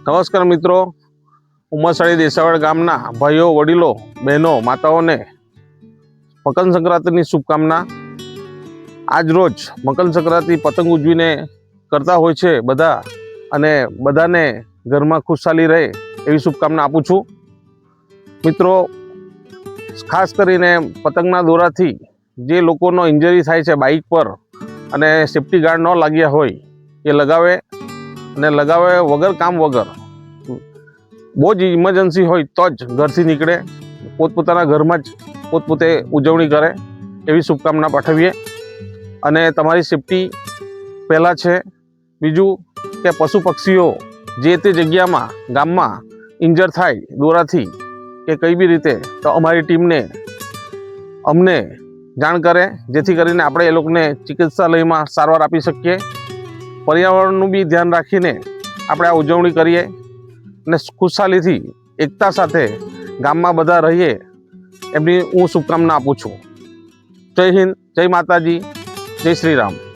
નમસ્કાર મિત્રો, ઉમરસાડી દેસાવડ ગામના ભાઈઓ, વડીલો, બહેનો, માતાઓને મકર સંક્રાંતિની શુભકામના। આજ રોજ મકર સંક્રાંતિ પતંગ ઉજવીને કરતા હોય છે બધા, અને બધાને ઘરમાં ખુશહાલી રહે એવી શુભકામના આપું છું। મિત્રો, ખાસ કરીને પતંગના દોરાથી જે લોકોનો ઇન્જરી થાય છે બાઇક પર અને સેફ્ટી ગાર્ડ ન લાગ્યા હોય એ લગાવે, અને લગાવે વગર કામ વગર। બહુ જ ઇમરજન્સી હોય તો જ ઘરથી નીકળે, પોતપોતાના ઘરમાં જ પોતપોતે ઉજવણી કરે એવી શુભકામના પાઠવીએ। અને તમારી સેફ્ટી પહેલાં છે। બીજું કે પશુ પક્ષીઓ જે તે જગ્યામાં ગામમાં ઇન્જર થાય દોરાથી કે કઈ બી રીતે, તો અમારી ટીમને અમને જાણ કરે, જેથી કરીને આપણે એ લોકોને ચિકિત્સાલયમાં સારવાર આપી શકીએ। પર્યાવરણનું બી ધ્યાન રાખીને આપણે આ ઉજવણી કરીએ અને ખુશહાલીથી એકતા સાથે ગામમાં બધા રહીએ એમની હું શુભકામના આપું છું। જય હિન્દ, જય માતાજી, જય શ્રી રામ।